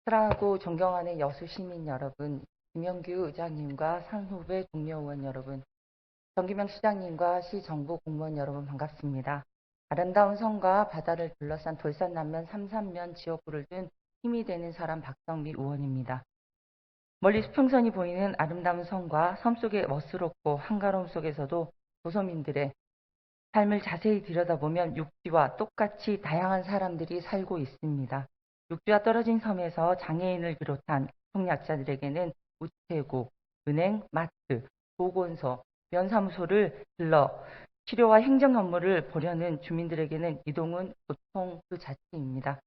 사랑하고 존경하는 여수 시민 여러분, 김영규 의장님과 상후배 동료 의원 여러분, 정기명 시장님과 시정부 공무원 여러분 반갑습니다. 아름다운 섬과 바다를 둘러싼 돌산남면 삼산면 지역구를 둔 힘이 되는 사람 박성미 의원입니다. 멀리 수평선이 보이는 아름다운 섬과 섬 속의 멋스럽고 한가로움 속에서도 도서민들의 삶을 자세히 들여다보면 육지와 똑같이 다양한 사람들이 살고 있습니다. 육지와 떨어진 섬에서 장애인을 비롯한 교통약자들에게는 우체국, 은행, 마트, 보건소, 면사무소를 들러 치료와 행정 업무를 보려는 주민들에게는 이동은 보통 그 자체입니다.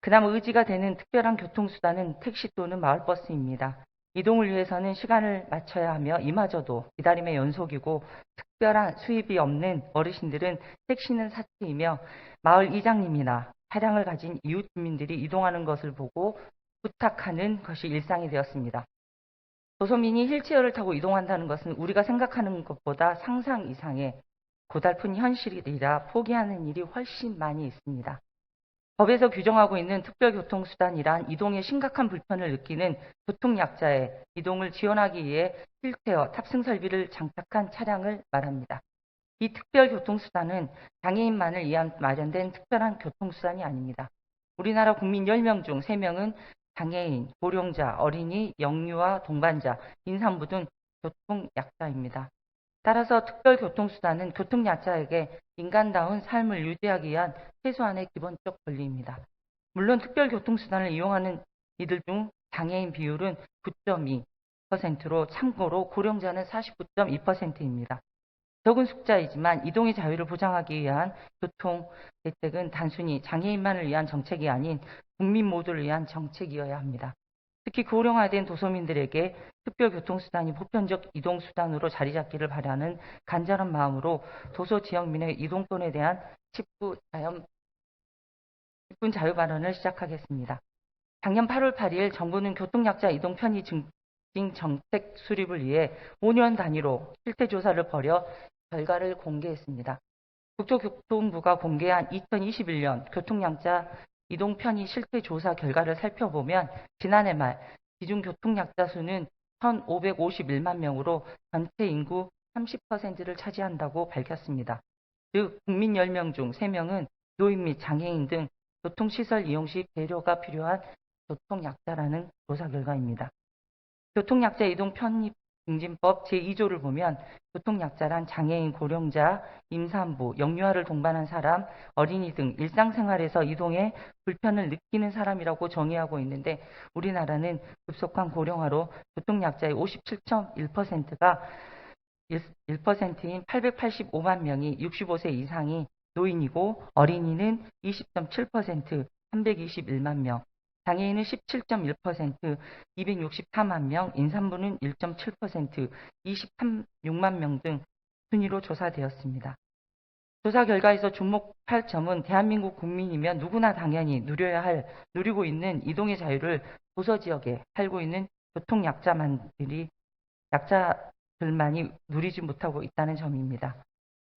그나마 의지가 되는 특별한 교통수단은 택시 또는 마을버스입니다. 이동을 위해서는 시간을 맞춰야 하며 이마저도 기다림의 연속이고 특별한 수입이 없는 어르신들은 택시는 사치이며 마을 이장님이나 차량을 가진 이웃 주민들이 이동하는 것을 보고 부탁하는 것이 일상이 되었습니다. 도소민이 휠체어를 타고 이동한다는 것은 우리가 생각하는 것보다 상상 이상의 고달픈 현실이라 포기하는 일이 훨씬 많이 있습니다. 법에서 규정하고 있는 특별교통수단이란 이동에 심각한 불편을 느끼는 교통약자의 이동을 지원하기 위해 휠체어 탑승 설비를 장착한 차량을 말합니다. 이 특별교통수단은 장애인만을 위한 마련된 특별한 교통수단이 아닙니다. 우리나라 국민 10명 중 3명은 장애인, 고령자, 어린이, 영유아, 동반자, 임산부 등 교통약자입니다. 따라서 특별교통수단은 교통약자에게 인간다운 삶을 유지하기 위한 최소한의 기본적 권리입니다. 물론 특별교통수단을 이용하는 이들 중 장애인 비율은 9.2%로 참고로 고령자는 49.2%입니다. 적은 숫자이지만 이동의 자유를 보장하기 위한 교통 대책은 단순히 장애인만을 위한 정책이 아닌 국민 모두를 위한 정책이어야 합니다. 특히 고령화된 도서민들에게 특별교통수단이 보편적 이동수단으로 자리잡기를 바라는 간절한 마음으로 도서지역민의 이동권에 대한 10분 자유 발언을 시작하겠습니다. 작년 8월 8일 정부는 교통약자 이동 편의 증진 정책 수립을 위해 5년 단위로 실태조사를 벌여 결과를 공개했습니다. 국토교통부가 공개한 2021년 교통약자 이동 편의 실태조사 결과를 살펴보면 지난해 말 기준 교통약자 수는 1,551만 명으로 전체 인구 30%를 차지한다고 밝혔습니다. 즉 국민 10명 중 3명은 노인 및 장애인 등 교통시설 이용 시 배려가 필요한 교통약자라는 조사 결과입니다. 교통약자 이동 편입 증진법 제2조를 보면 교통약자란 장애인, 고령자, 임산부, 영유아를 동반한 사람, 어린이 등 일상생활에서 이동에 불편을 느끼는 사람이라고 정의하고 있는데 우리나라는 급속한 고령화로 교통약자의 57.1%가 1%인 885만 명이 65세 이상이 노인이고 어린이는 20.7%, 321만 명, 장애인은 17.1%, 264만 명, 임산부는 1.7%, 26만 명 등 순위로 조사되었습니다. 조사 결과에서 주목할 점은 대한민국 국민이면 누구나 당연히 누리고 있는 이동의 자유를 도서지역에 살고 있는 약자들만이 누리지 못하고 있다는 점입니다.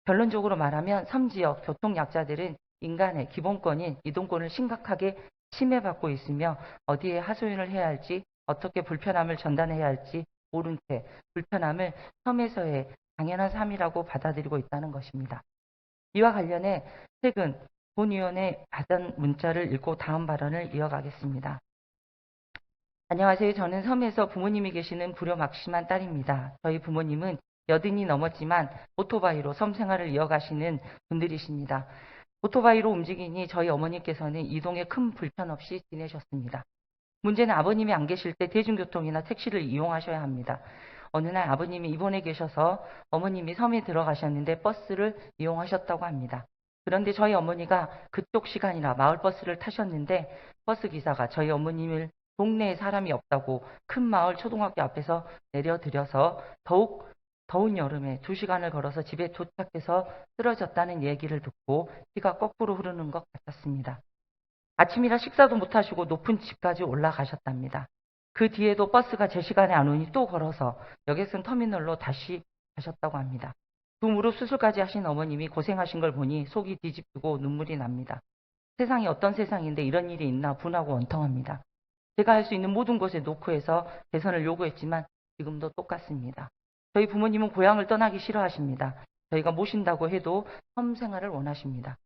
결론적으로 말하면 섬지역 교통약자들은 인간의 기본권인 이동권을 심각하게 침해받고 있으며 어디에 하소연을 해야 할지 어떻게 불편함을 전달해야 할지 모른 채 불편함을 섬에서의 당연한 삶이라고 받아들이고 있다는 것입니다. 이와 관련해 최근 본위원회 받은 문자를 읽고 다음 발언을 이어가겠습니다. 안녕하세요. 저는 섬에서 부모님이 계시는 불효막심한 딸입니다. 저희 부모님은 80이 넘었지만 오토바이로 섬 생활을 이어가시는 분들이십니다. 오토바이로 움직이니 저희 어머니께서는 이동에 큰 불편 없이 지내셨습니다. 문제는 아버님이 안 계실 때 대중교통이나 택시를 이용하셔야 합니다. 어느 날 아버님이 입원해 계셔서 어머님이 섬에 들어가셨는데 버스를 이용하셨다고 합니다. 그런데 저희 어머니가 그쪽 시간이나 마을버스를 타셨는데 버스 기사가 저희 어머님을 동네에 사람이 없다고 큰 마을 초등학교 앞에서 내려드려서 더욱 더운 여름에 2시간을 걸어서 집에 도착해서 쓰러졌다는 얘기를 듣고 피가 거꾸로 흐르는 것 같았습니다. 아침이라 식사도 못하시고 높은 집까지 올라가셨답니다. 그 뒤에도 버스가 제 시간에 안 오니 또 걸어서 역에선 터미널로 다시 가셨다고 합니다. 두 무릎 수술까지 하신 어머님이 고생하신 걸 보니 속이 뒤집히고 눈물이 납니다. 세상이 어떤 세상인데 이런 일이 있나 분하고 원통합니다. 제가 할 수 있는 모든 것에 노크해서 개선을 요구했지만 지금도 똑같습니다. 저희 부모님은 고향을 떠나기 싫어하십니다. 저희가 모신다고 해도 섬 생활을 원하십니다.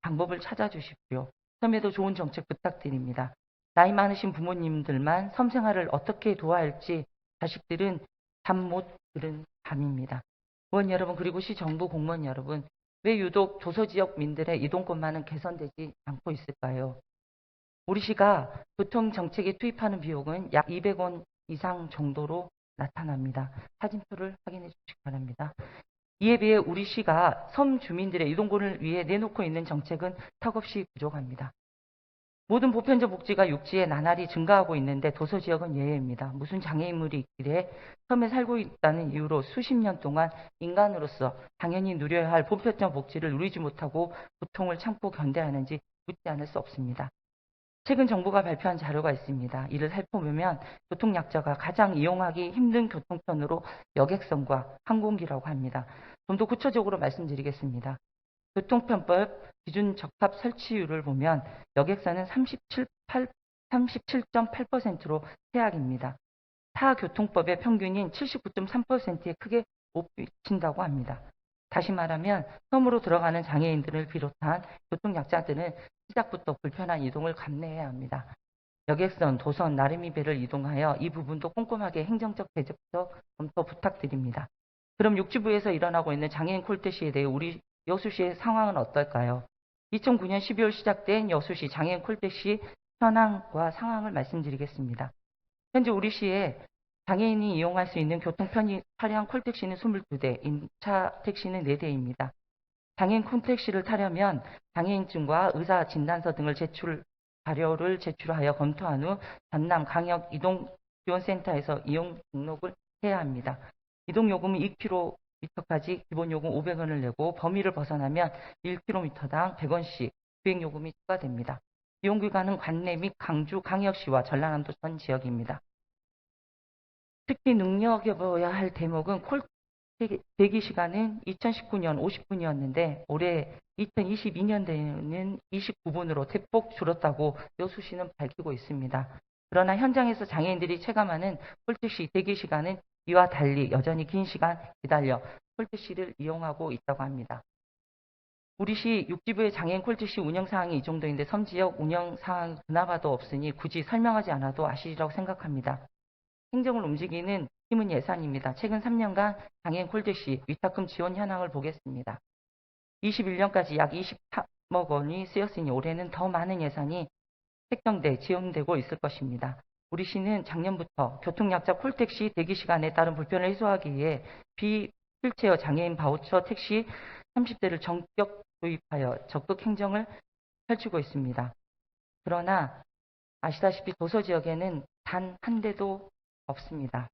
방법을 찾아주십시오. 섬에도 좋은 정책 부탁드립니다. 나이 많으신 부모님들만 섬 생활을 어떻게 도와야 할지 자식들은 잠 못 드는 밤입니다. 의원 여러분, 그리고 시정부 공무원 여러분, 왜 유독 도서지역 민들의 이동권만은 개선되지 않고 있을까요? 우리 시가 교통정책에 투입하는 비용은 약 200원 이상 정도로 나타납니다. 사진표를 확인해 주시기 바랍니다. 이에 비해 우리 시가 섬 주민들의 이동권을 위해 내놓고 있는 정책은 턱없이 부족합니다. 모든 보편적 복지가 육지에 나날이 증가하고 있는데 도서지역은 예외입니다. 무슨 장애인물이 있기에 섬에 살고 있다는 이유로 수십 년 동안 인간으로서 당연히 누려야 할 보편적 복지를 누리지 못하고 고통을 참고 견뎌하는지 묻지 않을 수 없습니다. 최근 정부가 발표한 자료가 있습니다. 이를 살펴보면 교통약자가 가장 이용하기 힘든 교통편으로 여객선과 항공기라고 합니다. 좀 더 구체적으로 말씀드리겠습니다. 교통편법 기준 적합 설치율을 보면 여객선은 37.8%로 최악입니다. 타 교통법의 평균인 79.3%에 크게 못 미친다고 합니다. 다시 말하면 섬으로 들어가는 장애인들을 비롯한 교통약자들은 시작부터 불편한 이동을 감내해야 합니다. 여객선, 도선, 나름이배를 이동하여 이 부분도 꼼꼼하게 행정적, 대책적 검토 부탁드립니다. 그럼 육지부에서 일어나고 있는 장애인 콜택시에 대해 우리 여수시의 상황은 어떨까요? 2009년 12월 시작된 여수시 장애인 콜택시 현황과 상황을 말씀드리겠습니다. 현재 우리 시에 장애인이 이용할 수 있는 교통 편의 차량 콜택시는 22대, 임차 택시는 4대입니다. 장애인 콜택시를 타려면 장애인증과 의사 진단서 등을 자료를 제출하여 검토한 후 전남 강역 이동지원센터에서 이용 등록을 해야 합니다. 이동요금은 2km까지 기본요금 500원을 내고 범위를 벗어나면 1km당 100원씩 주행요금이 추가됩니다. 이용기관은 관내 및 강주, 광역시와 전라남도 전 지역입니다. 특히 눈여겨봐야 할 대목은 콜 대기시간은 2019년 50분이었는데 올해 2022년대에는 29분으로 대폭 줄었다고 여수시는 밝히고 있습니다. 그러나 현장에서 장애인들이 체감하는 콜택시 대기시간은 이와 달리 여전히 긴 시간 기다려 콜택시를 이용하고 있다고 합니다. 우리 시 육지부의 장애인 콜택시 운영 사항이 이 정도인데 섬지역 운영 사항이 그나마도 없으니 굳이 설명하지 않아도 아시리라고 생각합니다. 행정을 움직이는 힘은 예산입니다. 최근 3년간 장애인 콜택시 위탁금 지원 현황을 보겠습니다. 21년까지 약 23억 원이 쓰였으니 올해는 더 많은 예산이 책정돼 지원되고 있을 것입니다. 우리 시는 작년부터 교통약자 콜택시 대기시간에 따른 불편을 해소하기 위해 비휠체어 장애인 바우처 택시 30대를 전격 도입하여 적극 행정을 펼치고 있습니다. 그러나 아시다시피 도서지역에는 단 한 대도 없습니다.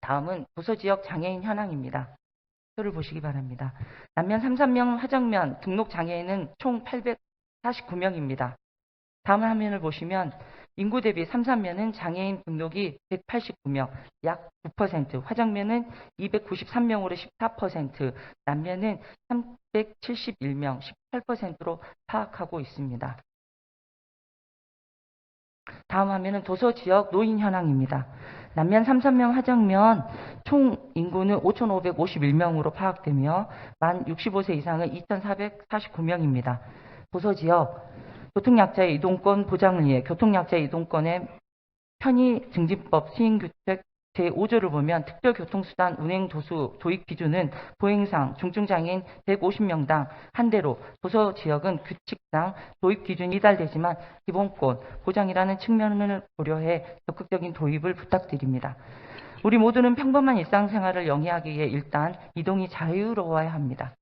다음은 도서지역 장애인 현황입니다. 표를 보시기 바랍니다. 남면 33명, 화정면 등록 장애인은 총 849명입니다. 다음 화면을 보시면 인구 대비 33면은 장애인 등록이 189명, 약 9%, 화정면은 293명으로 14%, 남면은 371명, 18%로 파악하고 있습니다. 다음 화면은 도서지역 노인 현황입니다. 남면 33명, 화정면 총 인구는 5,551명으로 파악되며 만 65세 이상은 2,449명입니다. 도서지역 교통약자의 이동권 보장을 위해 교통약자의 이동권의 편의 증진법 시행규칙 제5조를 보면 특별교통수단 운행 도수 도입 기준은 보행상 중증장애인 150명당 한 대로 도서지역은 규칙상 도입 기준이 이달되지만 기본권 보장이라는 측면을 고려해 적극적인 도입을 부탁드립니다. 우리 모두는 평범한 일상생활을 영위하기 위해 일단 이동이 자유로워야 합니다.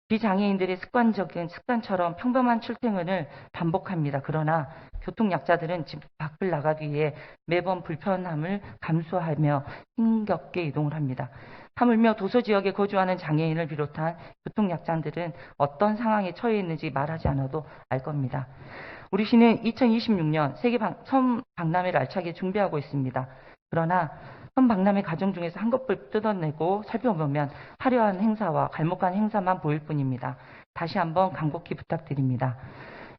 비장애인들의 습관처럼 평범한 출퇴근을 반복합니다. 그러나 교통약자들은 집 밖을 나가기 위해 매번 불편함을 감수하며 힘겹게 이동을 합니다. 하물며 도서지역에 거주하는 장애인을 비롯한 교통약자들은 어떤 상황에 처해 있는지 말하지 않아도 알 겁니다. 우리 시는 2026년 세계 섬 박람회를 알차게 준비하고 있습니다. 그러나 섬 박람회 과정 중에서 한꺼풀 뜯어내고 살펴보면 화려한 행사와 갈목한 행사만 보일 뿐입니다. 다시 한번 간곡히 부탁드립니다.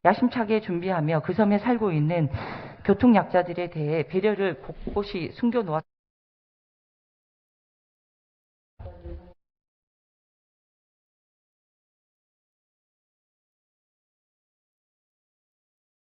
야심차게 준비하며 그 섬에 살고 있는 교통약자들에 대해 배려를 곳곳이 숨겨놓았